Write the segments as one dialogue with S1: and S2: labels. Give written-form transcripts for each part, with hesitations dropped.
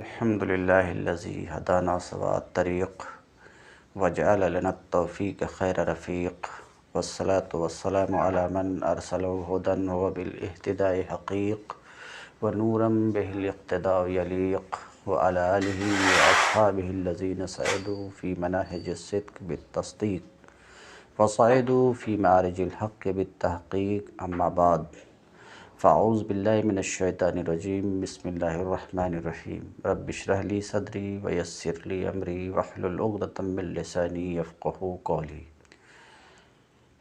S1: الحمد لله الذي هدانا سواء الطريق وجعل لنا التوفيق خير رفيق والصلاة والسلام على من أرسله هدى وبالاهتداء حقيق ونورا به الاقتداء يليق وعلى آله وأصحابه الذين سعدوا في مناهج الصدق بالتصديق وصعدوا في معرج الحق بالتحقيق أما بعد فاعوذ باللہ من الشیطان الرجیم بسم اللہ الرحمن الرحیم رب اشرح لی صدری ویسر لی امری واحلل عقدۃ من لسانی یفقہوا قولی۔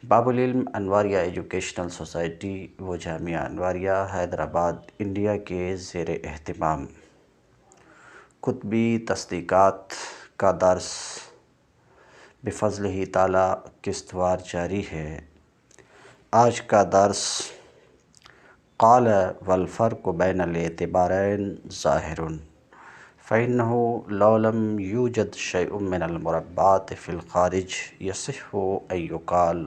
S1: باب العلم انواریہ ایجوکیشنل سوسائٹی و جامعہ انواریہ حیدرآباد انڈیا کے زیر اہتمام کتبی تصدیقات کا درس بفضلہ تعالی قسط جاری ہے۔ آج کا درس قال والفرق بین الاعتبارین ظاہر فإنه لو لم يوجد شيء من المربعات في الخارج يصح أن يقال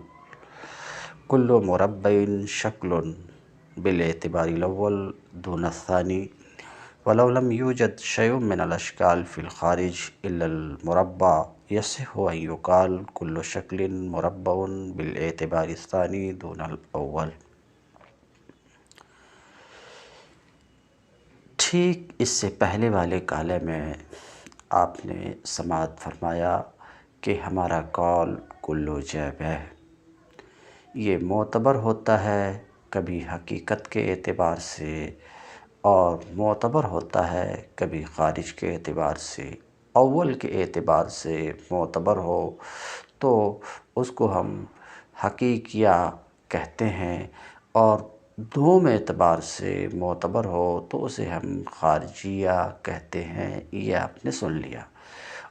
S1: كل مربع شكل بالاعتبار الأول دون الثاني ولو لم يوجد شيء من الأشكال في الخارج إلا المربع يصح أن يقال كل شكل مربع بالاعتبار الثاني دون الأول۔ ٹھیک اس سے پہلے والے کالے میں آپ نے سماعت فرمایا کہ ہمارا قول کلو جیب ہے، یہ معتبر ہوتا ہے کبھی حقیقت کے اعتبار سے اور معتبر ہوتا ہے کبھی خارج کے اعتبار سے۔ اول کے اعتبار سے معتبر ہو تو اس کو ہم حقیقیہ کہتے ہیں اور دوم اعتبار سے معتبر ہو تو اسے ہم خارجیہ کہتے ہیں۔ یہ آپ نے سن لیا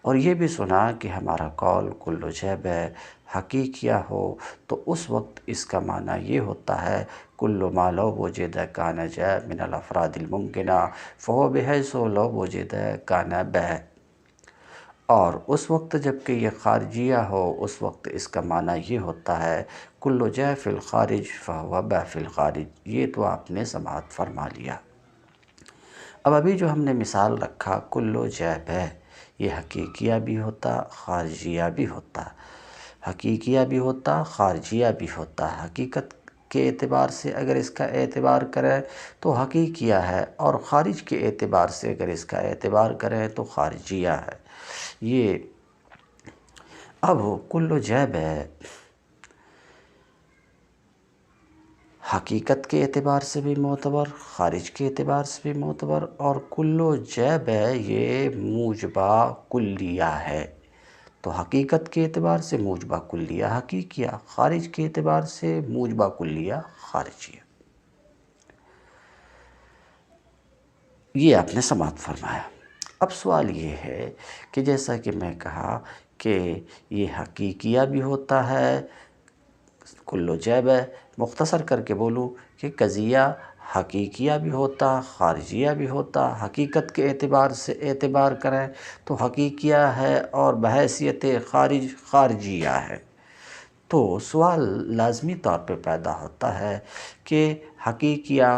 S1: اور یہ بھی سنا کہ ہمارا قول کل جیب ہے۔ حقیقیہ ہو تو اس وقت اس کا معنی یہ ہوتا ہے کل ما لو وجد کان جیب من الافراد الممکنہ فہو بحیث لو وجد کان بہ، اور اس وقت جب کہ یہ خارجیہ ہو اس وقت اس کا معنی یہ ہوتا ہے کل جے فی الخارج فہو بہ فی الخارج۔ یہ تو آپ نے سماعت فرما لیا۔ اب ابھی جو ہم نے مثال رکھا کلو جیب ہے، یہ حقیقیہ بھی ہوتا خارجیہ بھی ہوتا، حقیقیہ بھی ہوتا خارجیہ بھی ہوتا۔ حقیقت کے اعتبار سے اگر اس کا اعتبار کریں تو حقیقیہ ہے اور خارج کے اعتبار سے اگر اس کا اعتبار کریں تو خارجیہ ہے۔ یہ اب کلو جیب ہے حقیقت کے اعتبار سے بھی معتبر، خارج کے اعتبار سے بھی معتبر، اور کلو جیب ہے یہ موجبہ کلیہ ہے۔ تو حقیقت کے اعتبار سے موجبہ کلیہ حقیقیہ، خارج کے اعتبار سے موجبہ کلیہ خارجیہ۔ یہ آپ نے سماعت فرمایا۔ اب سوال یہ ہے کہ جیسا کہ میں کہا کہ یہ حقیقیہ بھی ہوتا ہے کلو جیب ہے، مختصر کر کے بولوں کہ قضیہ حقیقیہ بھی ہوتا خارجیہ بھی ہوتا۔ حقیقت کے اعتبار سے اعتبار کریں تو حقیقیہ ہے اور بحیثیت خارج خارجیہ ہے۔ تو سوال لازمی طور پہ پیدا ہوتا ہے کہ حقیقیہ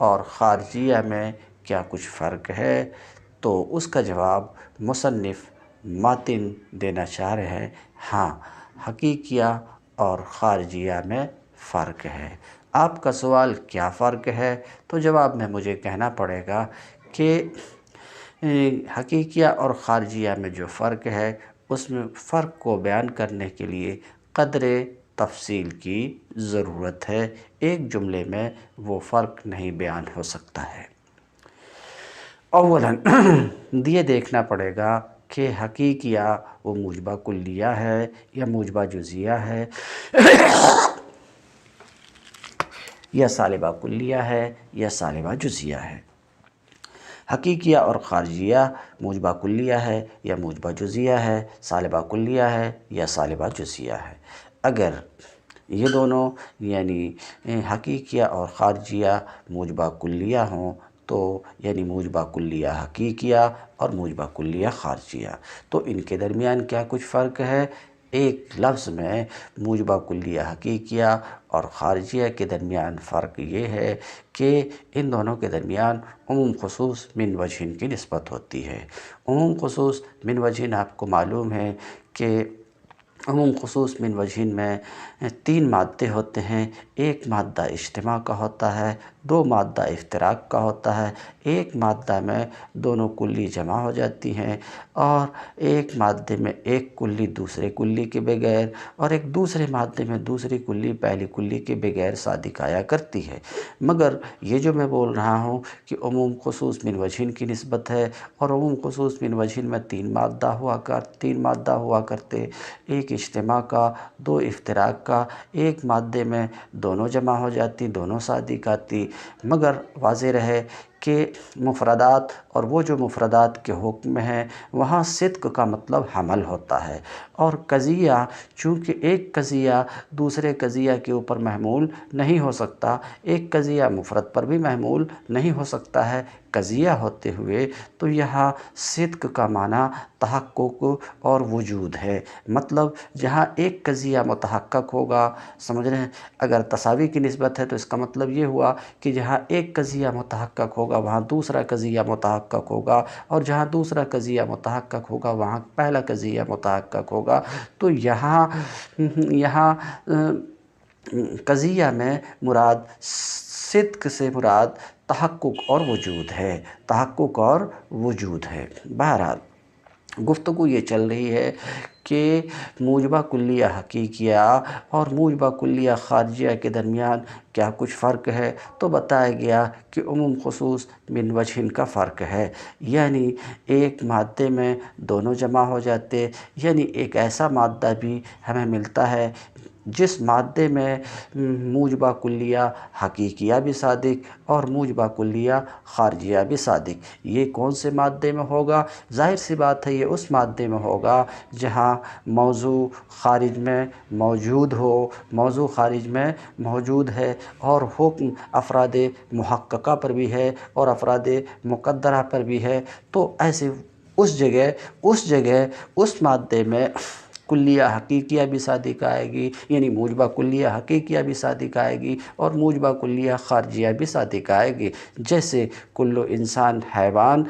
S1: اور خارجیہ میں کیا کچھ فرق ہے؟ تو اس کا جواب مصنف ماتن دینا چاہ رہے ہیں، ہاں حقیقیہ اور خارجیہ میں فرق ہے۔ آپ کا سوال کیا فرق ہے؟ تو جواب میں مجھے کہنا پڑے گا کہ حقیقیہ اور خارجیہ میں جو فرق ہے اس میں فرق کو بیان کرنے کے لیے قدر تفصیل کی ضرورت ہے، ایک جملے میں وہ فرق نہیں بیان ہو سکتا ہے۔ اولاً یہ دیکھنا پڑے گا کہ حقیقیہ وہ موجبہ کلیہ ہے یا موجبہ جزیہ ہے یا سالبہ کلیہ ہے یا سالبہ جزیہ ہے۔ حقیقیہ اور خارجیہ موجبہ کلیہ ہے یا موجبہ جزیہ ہے، سالبہ کلیہ ہے یا سالبہ جزیہ ہے۔ اگر یہ دونوں یعنی حقیقیہ اور خارجیہ موجبہ کلیہ ہوں تو یعنی موجبہ کلیہ حقیقیہ اور موجبہ کلیہ خارجیہ، تو ان کے درمیان کیا کچھ فرق ہے؟ ایک لفظ میں موجبہ کلیہ حقیقیہ اور خارجیہ کے درمیان فرق یہ ہے کہ ان دونوں کے درمیان عموم خصوص من وجہن کی نسبت ہوتی ہے۔ عموم خصوص من وجہن آپ کو معلوم ہے کہ عموم خصوص من وجہن میں 3 مادے ہوتے ہیں، ایک مادہ اجتماع کا ہوتا ہے، 2 مادہ افتراق کا ہوتا ہے، ایک مادہ میں دونوں کلی جمع ہو جاتی ہیں، اور ایک مادے میں ایک کلی دوسرے کلی کے بغیر، اور ایک دوسرے مادے میں دوسری کلی پہلی کلی کے بغیر صادق آیا کرتی ہے۔ مگر یہ جو میں بول رہا ہوں کہ عموم خصوص من وجہن کی نسبت ہے، اور عموم خصوص من وجہن میں 3 مادہ ہوا کرتے، ایک اجتماع کا، 2 افتراق کا، ایک مادے میں دونوں جمع ہو جاتی، دونوں صادق آتی، مگر واضح رہے کہ مفردات اور وہ جو مفردات کے حکم میں ہیں وہاں صدق کا مطلب حمل ہوتا ہے، اور قضیہ چونکہ ایک قضیہ دوسرے قضیہ کے اوپر محمول نہیں ہو سکتا، ایک قضیہ مفرد پر بھی محمول نہیں ہو سکتا ہے قضیہ ہوتے ہوئے، تو یہاں صدق کا معنی تحقق اور وجود ہے۔ مطلب جہاں ایک قضیہ متحقق ہوگا، سمجھ رہے ہیں، اگر تساوی کی نسبت ہے تو اس کا مطلب یہ ہوا کہ جہاں ایک قضیہ متحقق ہوگا وہاں دوسرا قضیہ متحقق ہوگا، اور جہاں دوسرا قضیہ متحقق ہوگا وہاں پہلا قضیہ متحقق ہوگا۔ تو یہاں قضیہ میں مراد صدق سے مراد تحقق اور وجود ہے، تحقق اور وجود ہے۔ بہرحال گفتگو یہ چل رہی ہے کہ موجبہ کلیہ حقیقیہ اور موجبہ کلیہ خارجیہ کے درمیان کیا کچھ فرق ہے، تو بتایا گیا کہ عموم خصوص من وجہن کا فرق ہے، یعنی ایک مادے میں دونوں جمع ہو جاتے، یعنی ایک ایسا مادہ بھی ہمیں ملتا ہے جس مادے میں موجبہ کلیہ حقیقیہ بھی صادق اور موجبہ کلیہ خارجیہ بھی صادق۔ یہ کون سے مادے میں ہوگا؟ ظاہر سی بات ہے یہ اس مادے میں ہوگا جہاں موضوع خارج میں موجود ہو، موضوع خارج میں موجود ہے اور حکم افراد محققہ پر بھی ہے اور افراد مقدرہ پر بھی ہے، تو ایسے اس جگہ اس مادے میں کلیہ حقیقیہ بھی صادق آئے گی، یعنی موجبہ کلیہ حقیقیہ بھی صادق آئے گی اور موجبہ کلیہ خارجیہ بھی صادق آئے گی۔ جیسے کل انسان حیوان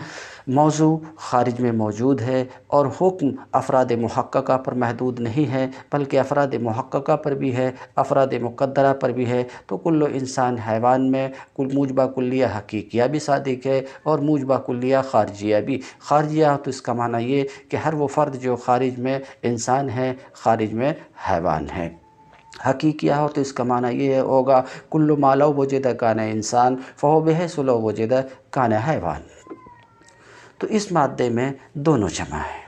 S1: موضوع خارج میں موجود ہے اور حکم افراد محققہ پر محدود نہیں ہے بلکہ افراد محققہ پر بھی ہے، افراد مقدرہ پر بھی ہے، تو کل انسان حیوان میں موجبہ کلیہ حقیقیہ بھی صادق ہے اور موجبہ کلیہ خارجیہ بھی۔ خارجیہ تو اس کا معنی یہ کہ ہر وہ فرد جو خارج میں انسان ہے خارج میں حیوان ہے۔ حقیقیہ ہو تو اس کا معنی یہ ہوگا کل ما لو وجد کان انسان فہو بحیث لو وجد کان حیوان۔ تو اس مادے میں دونوں جمع ہیں۔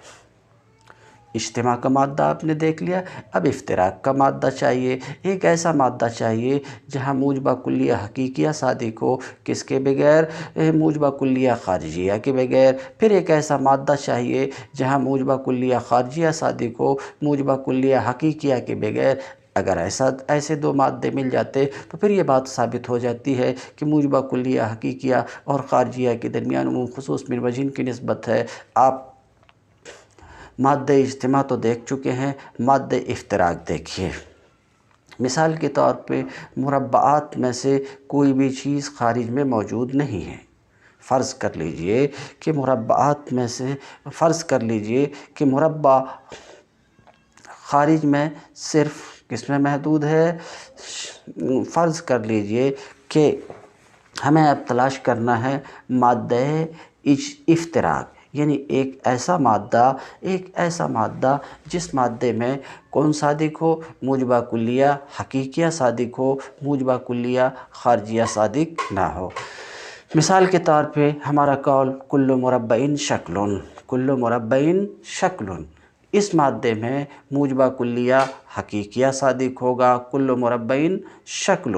S1: اجتماع کا مادہ آپ نے دیکھ لیا، اب افتراق کا مادہ چاہیے، ایک ایسا مادہ چاہیے جہاں موجبہ کلیہ حقیقیہ صادق ہو، کس کے بغیر؟ موجبہ کلیہ خارجیہ کے بغیر۔ پھر ایک ایسا مادہ چاہیے جہاں موجبہ کلیہ خارجیہ صادق ہو، موجبہ کلیہ حقیقیہ کے بغیر۔ اگر ایسے 2 مادے مل جاتے تو پھر یہ بات ثابت ہو جاتی ہے کہ موجبہ کلیہ حقیقیہ اور خارجیہ کے درمیان عموم خصوص من وجہن کی نسبت ہے۔ آپ مادہ اجتماع تو دیکھ چکے ہیں، مادہ افتراق دیکھیے۔ مثال کے طور پہ مربعات میں سے کوئی بھی چیز خارج میں موجود نہیں ہے۔ فرض کر لیجئے کہ مربعات میں سے مربع خارج میں صرف کس میں محدود ہے؟ فرض کر لیجئے کہ ہمیں اب تلاش کرنا ہے مادہ افتراق، یعنی ایک ایسا مادہ جس مادے میں کون صادق ہو؟ موجبہ کلیہ حقیقیہ صادق ہو، موجبہ کلیہ خارجیہ صادق نہ ہو۔ مثال کے طور پہ ہمارا قول کل مربع شکل، اس مادے میں موجبہ کلیہ حقیقیہ صادق ہوگا، کل مربع شکل،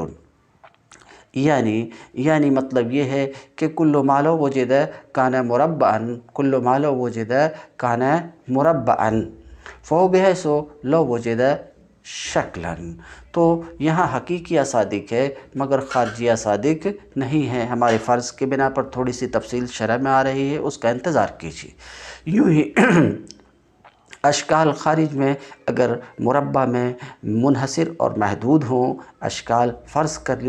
S1: یعنی مطلب یہ ہے کہ کل ما لو وجد کان مربعا فهو بحیث لو وجد شکلا۔ تو یہاں حقیقیہ صادق ہے مگر خارجیہ صادق نہیں ہے۔ ہمارے فرض کے بنا پر تھوڑی سی تفصیل شرح میں آ رہی ہے، اس کا انتظار کیجیے۔ یوں ہی اشکال خارج میں اگر مربع میں منحصر اور محدود ہوں، اشکال فرض کر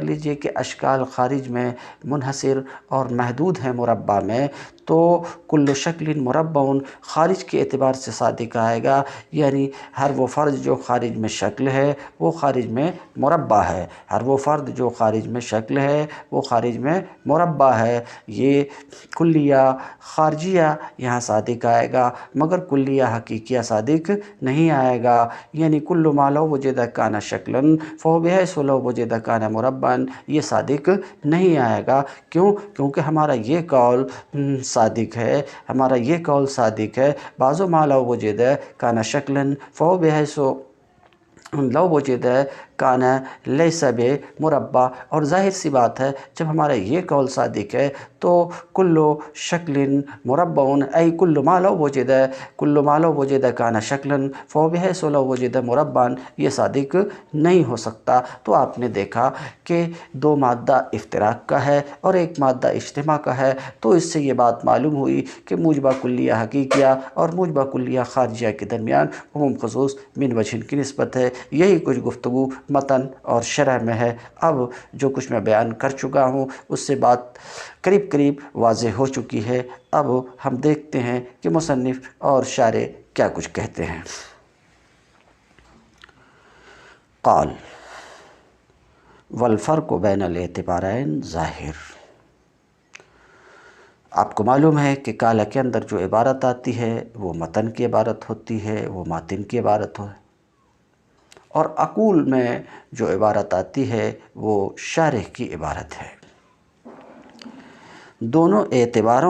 S1: لیجئے کہ اشکال خارج میں منحصر اور محدود ہیں مربع میں، تو کل شکل مربع خارج کے اعتبار سے صادق آئے گا، یعنی ہر وہ فرد جو خارج میں شکل ہے وہ خارج میں مربع ہے، ہر وہ فرد جو خارج میں شکل ہے وہ خارج میں مربع ہے۔ یہ کلیہ خارجیہ یہاں صادق آئے گا، مگر کلیہ حقیقیہ صادق نہیں آئے گا، یعنی کل ما لو وجد کان شکلا فهو بحیث لو وجد کان مربعا، یہ صادق نہیں آئے گا۔ کیونکہ ہمارا یہ قول صادق ہے، بعض ما لو وجد کان شکلا فهو بحیث لو وجد کان لیس بمربع، اور ظاہر سی بات ہے جب ہمارا یہ قول صادق ہے تو کل شکل مربع ای کل ما لو وجد کان شکلا فهو بحیث لو وجد مربعا، یہ صادق نہیں ہو سکتا۔ تو آپ نے دیکھا کہ دو مادہ افتراق کا ہے اور ایک مادہ اجتماع کا ہے، تو اس سے یہ بات معلوم ہوئی کہ موجبہ کلیہ حقیقیہ اور موجبہ کلیہ خارجیہ کے درمیان عموم خصوص من وجہ کی نسبت ہے۔ یہی کچھ گفتگو متن اور شرح میں ہے۔ اب جو کچھ میں بیان کر چکا ہوں اس سے بات قریب واضح ہو چکی ہے۔ اب ہم دیکھتے ہیں کہ مصنف اور شارح کیا کچھ کہتے ہیں۔ قال والفرق بین الاعتبارین ظاہر۔ آپ کو معلوم ہے کہ قال کے اندر جو عبارت آتی ہے وہ متن کی عبارت ہوتی ہے، وہ ماتن کی عبارت ہے، اور اقول میں جو عبارت آتی ہے وہ شارح کی عبارت ہے۔ دونوں اعتبار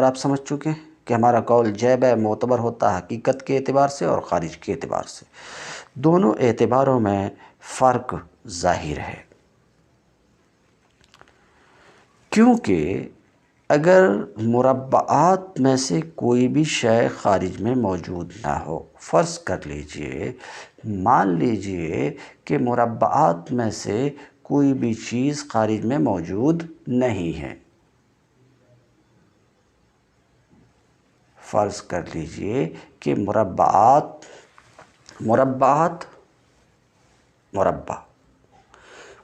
S1: آپ سمجھ چکے ہیں کہ ہمارا قول جیب ہے، معتبر ہوتا ہے حقیقت کے اعتبار سے اور خارج کے اعتبار سے۔ دونوں اعتباروں میں فرق ظاہر ہے، کیونکہ اگر مربعات میں سے کوئی بھی شے خارج میں موجود نہ ہو، فرض کر لیجئے، مان لیجئے کہ مربعات میں سے کوئی بھی چیز خارج میں موجود نہیں ہے، فرض کر لیجئے کہ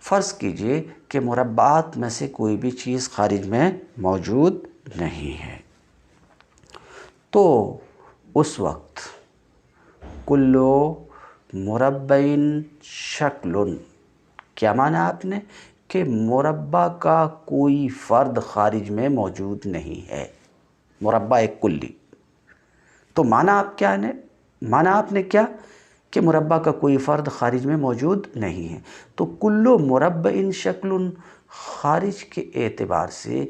S1: فرض کیجئے کہ مربعات میں سے کوئی بھی چیز خارج میں موجود نہیں ہے، تو اس وقت کل مربع شکل، کیا مانا آپ نے کہ مربع کا کوئی فرد خارج میں موجود نہیں ہے، مربع ایک کلی، تو مانا آپ نے کیا کہ مربع کا کوئی فرد خارج میں موجود نہیں ہے، تو کل مربع شکل خارج کے اعتبار سے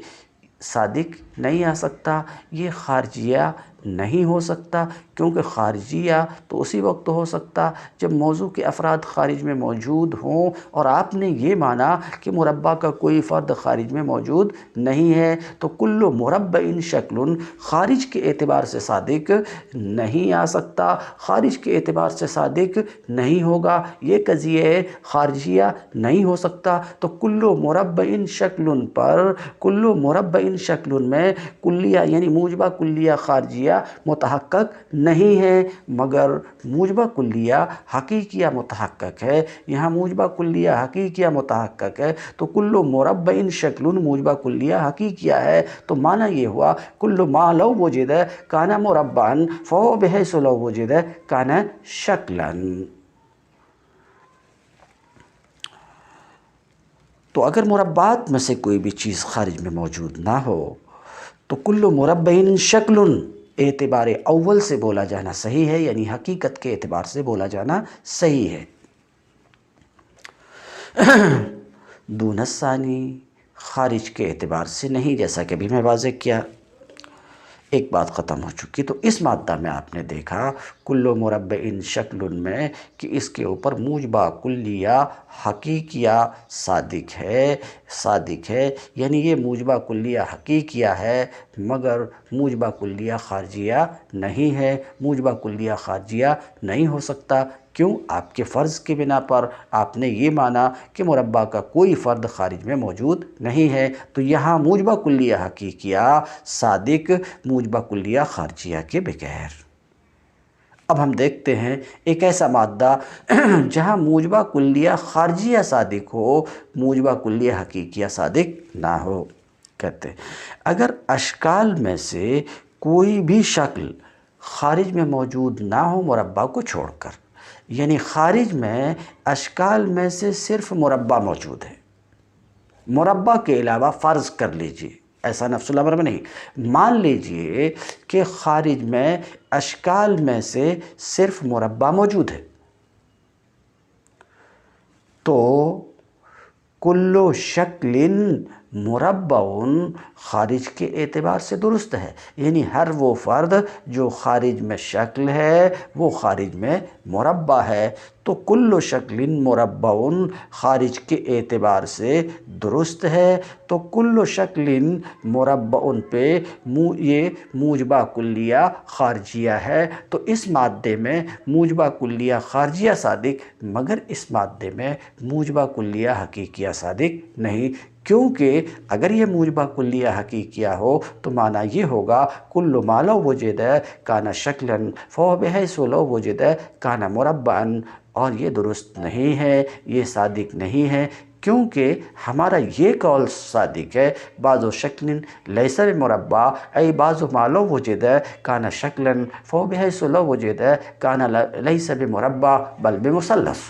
S1: صادق نہیں آ سکتا، یہ خارجیہ نہیں ہو سکتا، کیونکہ خارجیہ تو اسی وقت ہو سکتا جب موضوع کے افراد خارج میں موجود ہوں، اور آپ نے یہ مانا کہ مربع کا کوئی فرد خارج میں موجود نہیں ہے، تو کل مربع شکل خارج کے اعتبار سے صادق نہیں آ سکتا، خارج کے اعتبار سے صادق نہیں ہوگا، یہ قضیہ خارجیہ نہیں ہو سکتا۔ تو کل مربع شکل پر کل مربع شکل میں کلیہ یعنی موجبہ کلیہ خارجیہ متحقق نہیں ہے، مگر موجبہ کلیہ حقیقیہ متحقق ہے۔ یہاں موجبہ کلیہ حقیقیہ متحقق ہے، تو کل مربع شکل موجبہ کلیہ حقیقیہ ہے، تو معنی یہ ہوا کل ما لو وجد کان مربعا فهو بحیث لو وجد کان شکلا۔ تو اگر مربعات میں سے کوئی بھی چیز خارج میں موجود نہ ہو تو کل مربع شکل اعتبار اول سے بولا جانا صحیح ہے، یعنی حقیقت کے اعتبار سے بولا جانا صحیح ہے۔ دون الثانی، خارج کے اعتبار سے نہیں، جیسا کہ ابھی میں واضح کیا۔ ایک بات ختم ہو چکی، تو اس مادہ میں آپ نے دیکھا کل مربع شکل میں کہ اس کے اوپر موجبہ کلیہ حقیقیہ صادق ہے، یعنی یہ موجبہ کلیہ حقیقیہ ہے مگر موجبہ کلیہ خارجیہ نہیں ہے، موجبہ کلیہ خارجیہ نہیں ہو سکتا، کیوں؟ آپ کے فرض کی بنا پر آپ نے یہ مانا کہ مربع کا کوئی فرد خارج میں موجود نہیں ہے، تو یہاں موجبہ کلیہ حقیقیہ صادق موجبہ کلیہ خارجیہ کے بغیر۔ اب ہم دیکھتے ہیں ایک ایسا مادہ جہاں موجبہ کلیہ خارجیہ صادق ہو، موجبہ کلیہ حقیقیہ صادق نہ ہو۔ کہتے ہیں اگر اشکال میں سے کوئی بھی شکل خارج میں موجود نہ ہو مربع کو چھوڑ کر، یعنی خارج میں اشکال میں سے صرف مربع موجود ہے، مربع کے علاوہ فرض کر لیجئے، ایسا نفس الامر میں نہیں، مان لیجئے کہ خارج میں اشکال میں سے صرف مربع موجود ہے، تو کل شکل مربع خارج کے اعتبار سے درست ہے، یعنی ہر وہ فرد جو خارج میں شکل ہے وہ خارج میں مربع ہے، تو کل شکل مربع خارج کے اعتبار سے درست ہے، تو کل شکل مربع پہ یہ موجبہ کلیہ خارجیہ ہے، تو اس مادے میں موجبہ کلیہ خارجیہ صادق، مگر اس مادے میں موجبہ کلیہ حقیقیہ صادق نہیں، کیونکہ اگر یہ موجبہ کلیہ حقیقیہ ہو تو معنی یہ ہوگا کل ما لو وجد کان شکلا فهو بحیث لو وجد کان مربعا، اور یہ درست نہیں ہے، یہ صادق نہیں ہے، کیونکہ ہمارا یہ قول صادق ہے بعض شکل لیس بمربع ای بعض ما لو وجد کان شکلا فهو بحیث لو وجد کان لیس بمربع بل بمثلث۔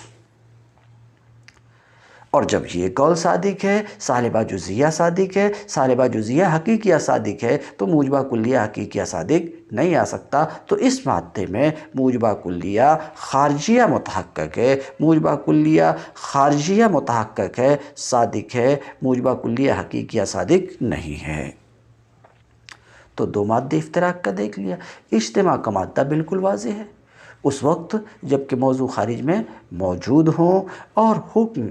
S1: اور جب یہ قول صادق ہے، سالبہ جزیہ صادق ہے، سالبہ جزیہ حقیقیہ صادق ہے، تو موجبہ کلیہ حقیقیہ صادق نہیں آ سکتا، تو اس مادے میں موجبہ کلیہ خارجیہ متحقق ہے، موجبہ کلیہ خارجیہ متحقق ہے، صادق ہے، موجبہ کلیہ حقیقیہ صادق نہیں ہے۔ تو دو مادے افتراق کا دیکھ لیا۔ اجتماع کا مادہ بالکل واضح ہے، اس وقت جب کہ موضوع خارج میں موجود ہوں اور حکم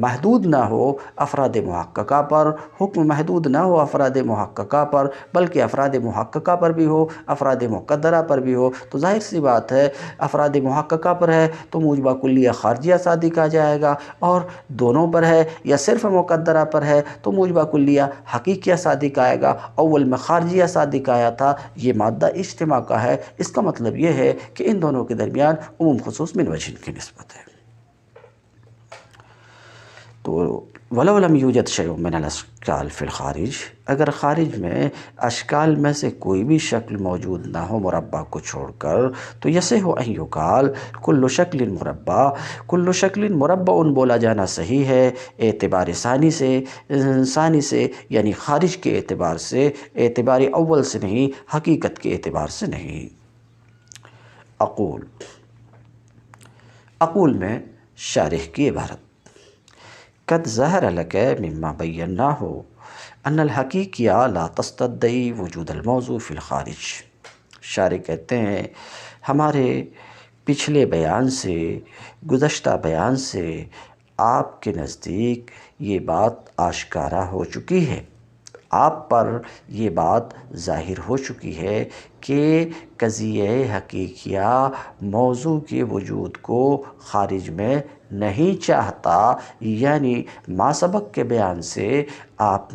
S1: محدود نہ ہو افراد محققہ پر، حکم محدود نہ ہو افراد محققہ پر، بلکہ افراد محققہ پر بھی ہو، افراد مقدرہ پر بھی ہو، تو ظاہر سی بات ہے افراد محققہ پر ہے تو موجبہ کلیہ خارجیہ صادق آ جائے گا، اور دونوں پر ہے یا صرف مقدرہ پر ہے تو موجبہ کلیہ حقیقیہ صادق آئے گا۔ اول میں خارجیہ صادق آیا تھا، یہ مادہ اجتماع کا ہے، اس کا مطلب یہ ہے کہ ان دونوں کے درمیان عموم خصوص من وجہ کی نسبت ہے۔ تو وَلَوْ لَمْ يُوجَدْ شَيْءٌ مِّنَ الْأَشْكَالِ فِي الْخَارِجِ، اگر خارج میں اشکال میں سے کوئی بھی شکل موجود نہ ہو مربع کو چھوڑ کر، تو یصح ان یقال کل شکل مربع، کل شکل مربع بولا جانا صحیح ہے اعتبار ثانی سے، یعنی خارج کے اعتبار سے، اعتبار اول سے نہیں، حقیقت کے اعتبار سے نہیں۔ اقول میں شارح کی عبارت، قد ظہر لک مما بیناہ ان الحقیقیہ لا تستدعی وجود الموضوع فی الخارج۔ شارح کہتے ہیں ہمارے پچھلے بیان سے، گزشتہ بیان سے آپ کے نزدیک یہ بات آشکارا ہو چکی ہے، آپ پر یہ بات ظاہر ہو چکی ہے کہ قضیہ حقیقیہ موضوع کے وجود کو خارج میں نہیں چاہتا، یعنی ماسبق کے بیان سے آپ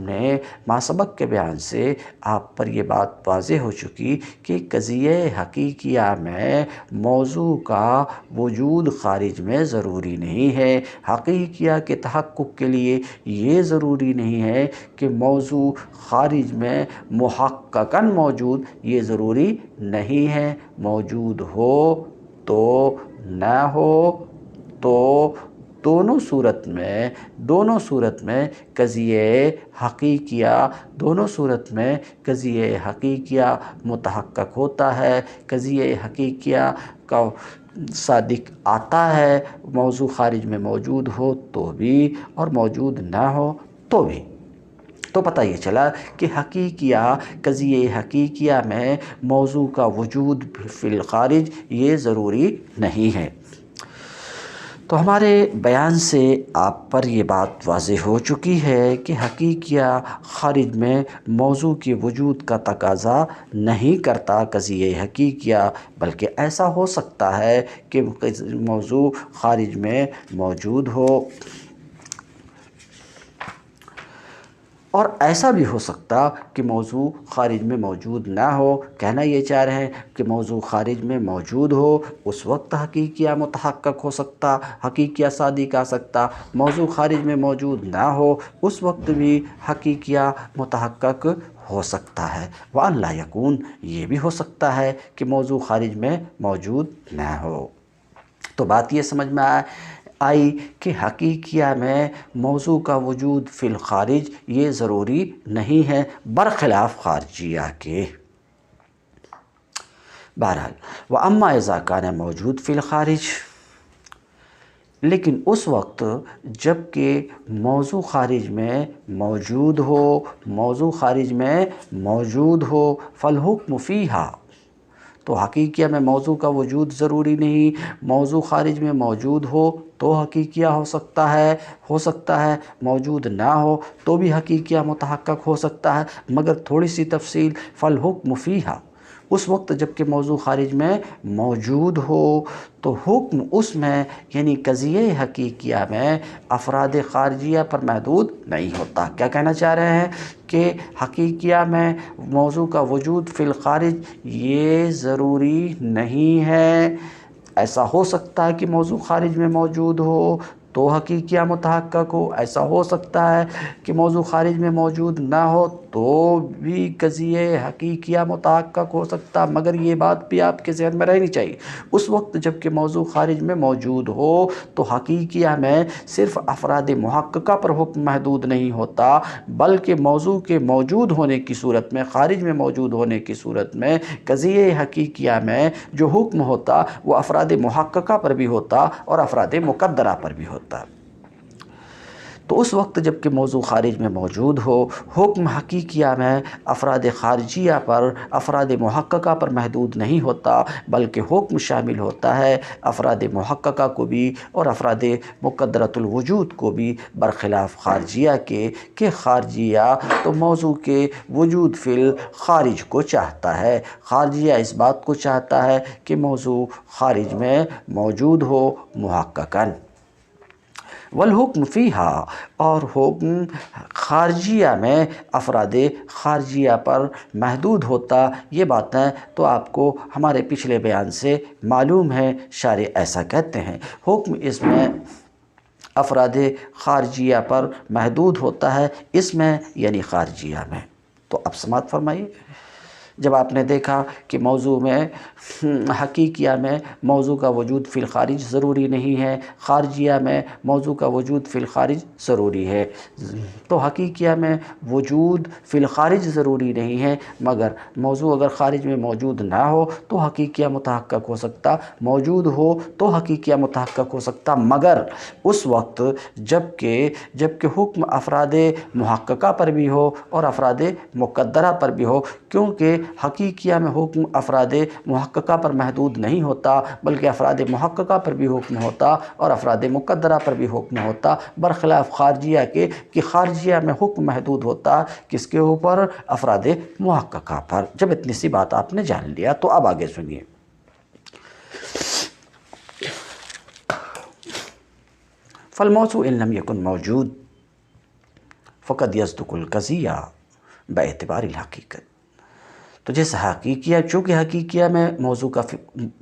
S1: پر یہ بات واضح ہو چکی کہ قضیہ حقیقیہ میں موضوع کا وجود خارج میں ضروری نہیں ہے۔ حقیقیہ کے تحقق کے لیے یہ ضروری نہیں ہے کہ موضوع خارج میں محققاً موجود، یہ ضروری نہیں ہے، موجود ہو تو نہ ہو تو دونوں صورت میں قضیہ حقیقیہ متحقق ہوتا ہے، قضیہ حقیقیہ کا صادق آتا ہے، موضوع خارج میں موجود ہو تو بھی اور موجود نہ ہو تو بھی۔ تو پتہ یہ چلا کہ قضیہ حقیقیہ میں موضوع کا وجود فی الخارج یہ ضروری نہیں ہے۔ تو ہمارے بیان سے آپ پر یہ بات واضح ہو چکی ہے کہ حقیقیہ خارج میں موضوع کے وجود کا تقاضا نہیں کرتا قضیہ حقیقیہ، بلکہ ایسا ہو سکتا ہے کہ موضوع خارج میں موجود ہو، اور ایسا بھی ہو سکتا کہ موضوع خارج میں موجود نہ ہو۔ کہنا یہ چاہ رہے ہیں کہ موضوع خارج میں موجود ہو، اس وقت حقیقیہ متحقق ہو سکتا، حقیقیہ صادق آ سکتا۔ موضوع خارج میں موجود نہ ہو، اس وقت بھی حقیقیہ متحقق ہو سکتا ہے۔ وَأَن لَا يَكُونَ، یہ بھی ہو سکتا ہے کہ موضوع خارج میں موجود نہ ہو۔ تو بات یہ سمجھ میں آئی کہ حقیقیہ میں موضوع کا وجود فی الخارج یہ ضروری نہیں ہے، برخلاف خارجیہ کے۔ بہرحال وَأَمَّا إِذَا كَانَ موجود فی الخارج، لیکن اس وقت جب کہ موضوع خارج میں موجود ہو، موضوع خارج میں موجود ہو، فالحکم فیہا، تو حقیقیہ میں موضوع کا وجود ضروری نہیں، موضوع خارج میں موجود ہو تو حقیقیہ ہو سکتا ہے، موجود نہ ہو تو بھی حقیقیہ متحقق ہو سکتا ہے، مگر تھوڑی سی تفصیل، فالحکم فیہا، اس وقت جب کہ موضوع خارج میں موجود ہو تو حکم اس میں یعنی قضیہ حقیقیہ میں افراد خارجیہ پر محدود نہیں ہوتا۔ کیا کہنا چاہ رہے ہیں کہ حقیقیہ میں موضوع کا وجود فی الخارج یہ ضروری نہیں ہے، ایسا ہو سکتا ہے کہ موضوع خارج میں موجود ہو تو حقیقیہ متحقق ہو، ایسا ہو سکتا ہے کہ موضوع خارج میں موجود نہ ہو تو بھی قضیہ حقیقیہ متحقق ہو سکتا، مگر یہ بات بھی آپ کے ذہن میں رہنی چاہیے، اس وقت جب کہ موضوع خارج میں موجود ہو تو حقیقیہ میں صرف افراد محققہ پر حکم محدود نہیں ہوتا، بلکہ موضوع کے موجود ہونے کی صورت میں، خارج میں موجود ہونے کی صورت میں قضیہ حقیقیہ میں جو حکم ہوتا وہ افراد محققہ پر بھی ہوتا اور افراد مقدرہ پر بھی ہوتا۔ تو اس وقت جب کہ موضوع خارج میں موجود ہو، حکم حقیقیہ میں افراد خارجیہ پر، افراد محققہ پر محدود نہیں ہوتا، بلکہ حکم شامل ہوتا ہے افراد محققہ کو بھی اور افراد مقدرۃ الوجود کو بھی، برخلاف خارجیہ کے کہ خارجیہ تو موضوع کے وجود فی الخارج کو چاہتا ہے، خارجیہ اس بات کو چاہتا ہے کہ موضوع خارج میں موجود ہو محققاً۔ والحکم فیہا، اور حکم خارجیہ میں افراد خارجیہ پر محدود ہوتا، یہ باتیں تو آپ کو ہمارے پچھلے بیان سے معلوم ہے، شارح ایسا کہتے ہیں، حکم اس میں افراد خارجیہ پر محدود ہوتا ہے، اس میں یعنی خارجیہ میں۔ تو اب سماعت فرمائیے، جب آپ نے دیکھا کہ موضوع میں حقیقیہ میں موضوع کا وجود فی الخارج ضروری نہیں ہے، خارجیہ میں موضوع کا وجود فی الخارج ضروری ہے، تو حقیقیہ میں وجود فی الخارج ضروری نہیں ہے، مگر موضوع اگر خارج میں موجود نہ ہو تو حقیقیہ متحقق ہو سکتا، موجود ہو تو حقیقیہ متحقق ہو سکتا، مگر اس وقت جب کہ حکم افراد محققہ پر بھی ہو اور افراد مقدرہ پر بھی ہو، کیونکہ حقیقیہ میں حکم افراد محققہ پر محدود نہیں ہوتا، بلکہ افراد محققہ پر بھی حکم ہوتا اور افراد مقدرہ پر بھی حکم ہوتا، برخلاف خارجیہ کے کہ خارجیہ میں حکم محدود ہوتا کس کے اوپر؟ افراد محققہ پر۔ جب اتنی سی بات آپ نے جان لیا تو اب آگے سنیے۔ فالموضوع ان لم يكن موجود فقد يصدق القضیہ باعتبار الحقیقت، تو جیسے حقیقیہ، چونکہ حقیقیہ میں موضوع کا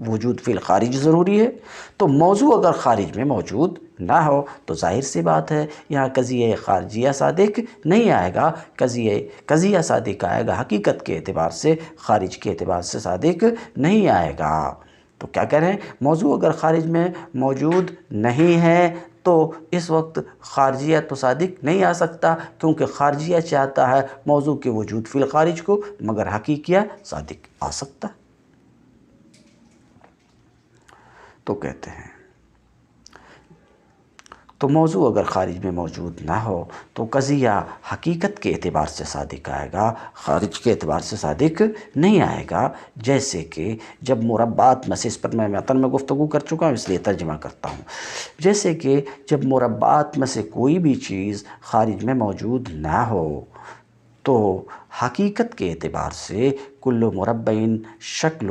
S1: وجود فی الخارج ضروری ہے، تو موضوع اگر خارج میں موجود نہ ہو تو ظاہر سی بات ہے یہاں قضیہ خارجیہ صادق نہیں آئے گا، قضیہ صادق آئے گا، حقیقت کے اعتبار سے، خارج کے اعتبار سے صادق نہیں آئے گا۔ تو کیا کہہ رہے ہیں؟ موضوع اگر خارج میں موجود نہیں ہے تو اس وقت خارجیہ تو صادق نہیں آ سکتا، کیونکہ خارجیہ چاہتا ہے موضوع کے وجود فی الخارج کو، مگر حقیقیہ صادق آ سکتا۔ تو کہتے ہیں تو موضوع اگر خارج میں موجود نہ ہو تو قضیہ حقیقت کے اعتبار سے صادق آئے گا، خارج کے اعتبار سے صادق نہیں آئے گا۔ جیسے کہ جب مربعات میں سے، اس پر میں متن میں گفتگو کر چکا ہوں اس لیے ترجمہ کرتا ہوں، جیسے کہ جب مربعات میں سے کوئی بھی چیز خارج میں موجود نہ ہو تو حقیقت کے اعتبار سے کل مربع شکل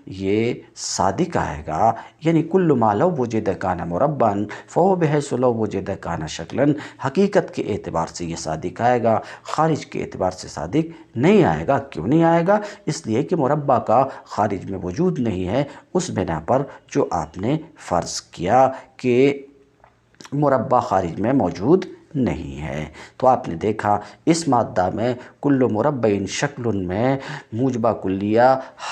S1: یہ صادق آئے گا، یعنی کل ما لو وجد کان مربعا فهو بحیث لو وجد کان شکلا، حقیقت کے اعتبار سے یہ صادق آئے گا، خارج کے اعتبار سے صادق نہیں آئے گا۔ کیوں نہیں آئے گا؟ اس لیے کہ مربع کا خارج میں وجود نہیں ہے، اس بنا پر جو آپ نے فرض کیا کہ مربع خارج میں موجود نہیں ہے۔ تو آپ نے دیکھا اس مادہ میں کل مربع شکل میں موجبہ کلیہ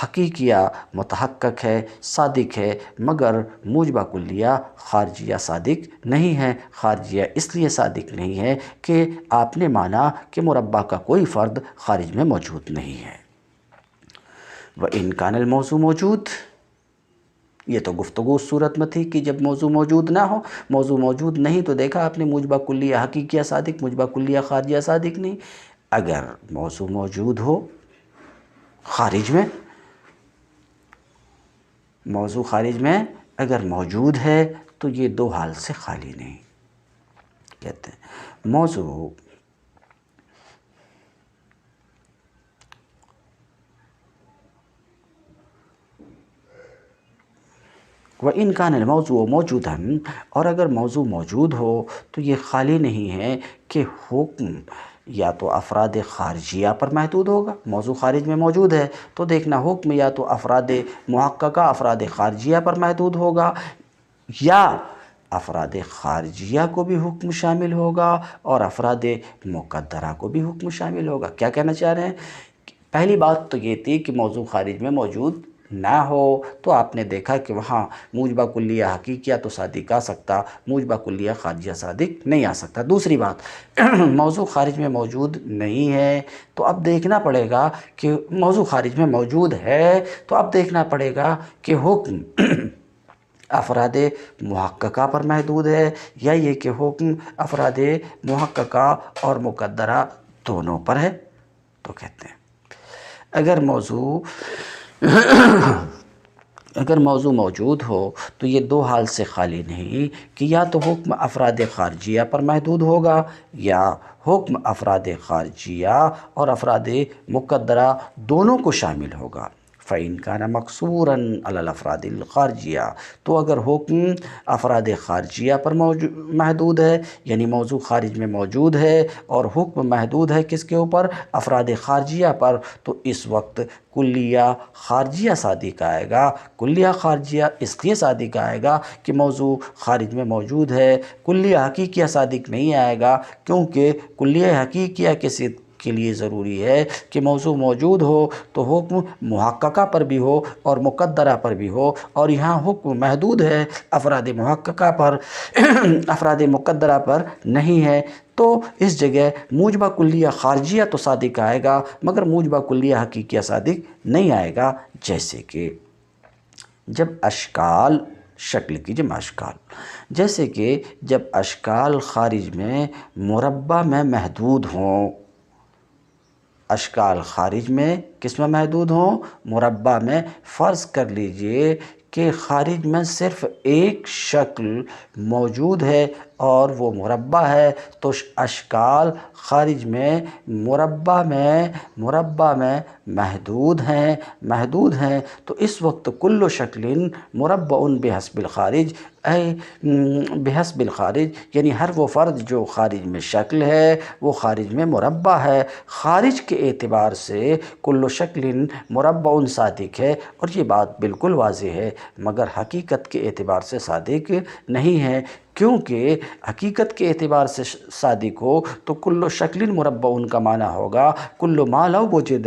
S1: حقیقیہ متحقق ہے، صادق ہے، مگر موجبہ کلیہ خارجیہ صادق نہیں ہے۔ خارجیہ اس لیے صادق نہیں ہے کہ آپ نے مانا کہ مربع کا کوئی فرد خارج میں موجود نہیں ہے۔ وَإِنْ كَانَ الْمَوْضُوع موجود، یہ تو گفتگو اس صورت میں تھی کہ جب موضوع موجود نہ ہو، موضوع موجود نہیں تو دیکھا آپ نے موجبہ کلیہ حقیقیہ صادق، موجبہ کلیہ خارجیہ صادق نہیں۔ اگر موضوع موجود ہو خارج میں، موضوع خارج میں اگر موجود ہے تو یہ دو حال سے خالی نہیں۔ کہتے ہیں موضوع وَإِنْ كَانَ الْمَوْضُوعُ مَوْجُودًا، اور اگر موضوع موجود ہو تو یہ خالی نہیں ہے کہ حکم یا تو افراد خارجیہ پر محدود ہوگا۔ موضوع خارج میں موجود ہے تو دیکھنا حکم یا تو افراد محققہ، افراد خارجیہ پر محدود ہوگا، یا افراد خارجیہ کو بھی حکم شامل ہوگا اور افراد مقدرہ کو بھی حکم شامل ہوگا۔ کیا کہنا چاہ رہے ہیں؟ پہلی بات تو یہ تھی کہ موضوع خارج میں موجود نہ ہو تو آپ نے دیکھا کہ وہاں موجبہ کلیہ حقیقیہ تو صادق آ سکتا، موجبہ کلیہ خارجیہ صادق نہیں آ سکتا۔ دوسری بات، موضوع خارج میں موجود نہیں ہے تو اب دیکھنا پڑے گا کہ موضوع خارج میں موجود ہے تو اب دیکھنا پڑے گا کہ حکم افراد محققہ پر محدود ہے یا یہ کہ حکم افراد محققہ اور مقدرہ دونوں پر ہے۔ تو کہتے ہیں اگر موضوع موجود ہو تو یہ دو حال سے خالی نہیں کہ یا تو حکم افراد خارجیہ پر محدود ہوگا یا حکم افراد خارجیہ اور افراد مقدرہ دونوں کو شامل ہوگا۔ فَإِنْ كَانَ مَقْصُورًا عَلَى الْأَفْرَادِ الْخَارِجِيَّةِ، تو اگر حکم افراد خارجیہ پر محدود ہے، یعنی موضوع خارج میں موجود ہے اور حکم محدود ہے کس کے اوپر؟ افراد خارجیہ پر، تو اس وقت کلیہ خارجیہ صادق آئے گا۔ کلیہ خارجیہ اس لیے صادق آئے گا کہ موضوع خارج میں موجود ہے، کلیہ حقیقیہ صادق نہیں آئے گا، کیونکہ کلیہ حقیقیہ کے لیے ضروری ہے کہ موضوع موجود ہو تو حکم محققہ پر بھی ہو اور مقدرہ پر بھی ہو، اور یہاں حکم محدود ہے، افراد محققہ پر افراد مقدرہ پر نہیں ہے، تو اس جگہ موجبہ کلیہ خارجیہ تو صادق آئے گا مگر موجبہ کلیہ حقیقیہ صادق نہیں آئے گا۔ جیسے کہ جب اشکال، شکل کی جمع اشکال، جیسے کہ جب اشکال خارج میں مربع میں محدود ہوں، اشکال خارج میں کس میں محدود ہوں؟ مربع میں۔ فرض کر لیجئے کہ خارج میں صرف ایک شکل موجود ہے اور وہ مربع ہے، تو اشکال خارج میں مربع میں محدود ہیں تو اس وقت کل شکل مربع بحسب الخارج، بحسب الخارج، یعنی ہر وہ فرد جو خارج میں شکل ہے وہ خارج میں مربع ہے۔ خارج کے اعتبار سے کل شکل مربع صادق ہے اور یہ بات بالکل واضح ہے، مگر حقیقت کے اعتبار سے صادق نہیں ہے، کیونکہ حقیقت کے اعتبار سے صادق ہو تو کل شکل مربع کا معنی ہوگا کل ما لو وجد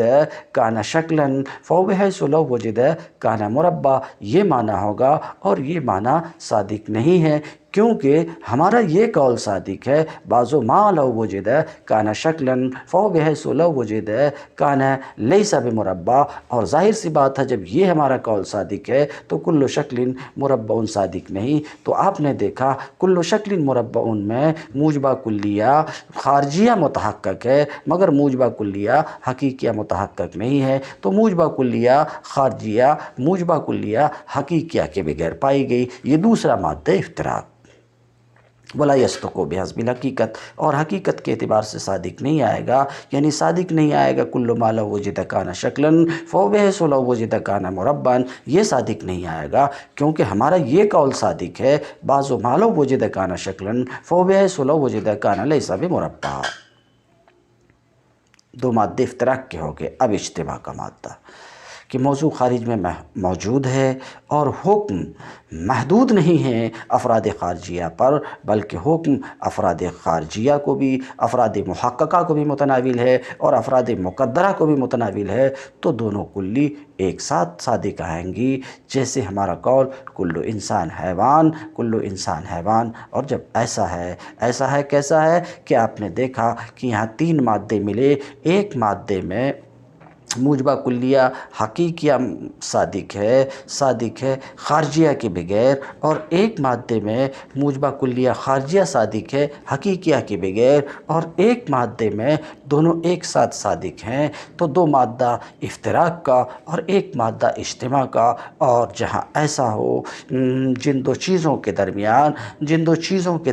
S1: کان شکلا فهو بحیث لو وجد کان مربع، یہ معنی ہوگا، اور یہ معنی صادق نہیں ہے، کیونکہ ہمارا یہ قول صادق ہے بعض ما لو وجد کانا شکلاً فو بحیث لو وجد کانا لیس بمربع، اور ظاہر سی بات ہے جب یہ ہمارا قول صادق ہے تو کل شکل مربع صادق نہیں۔ تو آپ نے دیکھا کل شکل مربع میں موجبہ کلیہ خارجیہ متحقق ہے مگر موجبہ کلیہ حقیقیہ متحقق نہیں ہے، تو موجبہ کلیہ خارجیہ موجبہ کلیہ حقیقیہ کے بغیر پائی گئی، یہ دوسرا مادہ افتراق۔ ولا یصدق بحسب الحقیقت، اور حقیقت کے اعتبار سے صادق نہیں آئے گا، یعنی صادق نہیں آئے گا کل ما لو وجد کان شکلاً فهو بحیث لو وجد کان مربعا، یہ صادق نہیں آئے گا کیونکہ ہمارا یہ قول صادق ہے بعض ما لو وجد کان شکلاً فهو بحیث لو وجد کان لیس بمربع۔ دو مادے افتراق کے ہو گئے۔ اب اجتماع کا مادہ کہ موضوع خارج میں موجود ہے اور حکم محدود نہیں ہے افراد خارجیہ پر، بلکہ حکم افراد خارجیہ کو بھی، افراد محققہ کو بھی متناول ہے اور افراد مقدرہ کو بھی متناول ہے، تو دونوں کلی ایک ساتھ صادق آئیں گی۔ جیسے ہمارا قول کل انسان حیوان، کل انسان حیوان، اور جب ایسا ہے کیسا ہے کہ آپ نے دیکھا کہ یہاں تین مادے ملے، ایک مادے میں موجبہ کلیہ حقیقیہ صادق ہے خارجیہ کے بغیر، اور ایک مادے میں موجبہ کلیہ خارجیہ صادق ہے حقیقیہ کے بغیر، اور ایک مادے میں دونوں ایک ساتھ صادق ہیں، تو دو مادہ افتراق کا اور ایک مادہ اجتماع کا۔ اور جہاں ایسا ہو جن دو چیزوں کے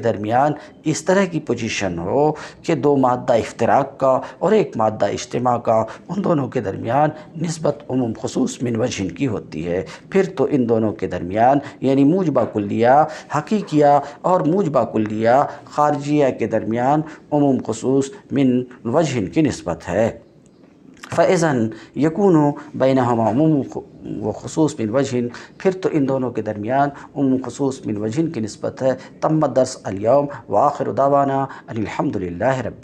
S1: درمیان اس طرح کی پوزیشن ہو کہ دو مادہ افتراق کا اور ایک مادہ اجتماع کا، ان دونوں کے درمیان نسبت عموم خصوص من وجہ کی ہوتی ہے، پھر تو ان دونوں کے درمیان یعنی موجبہ کلیہ حقیقیہ اور موجبہ کلیہ خارجیہ کے درمیان عموم خصوص من وجہ کی نسبت ہے۔ فَإِذَنْ يَكُونُ بَيْنَهُمَا عموم و خصوص من وجہ، پھر تو ان دونوں کے درمیان عموم خصوص من وجہ کی نسبت ہے۔ تم الدرس اليوم وآخر دعوانا ان الحمد للہ رب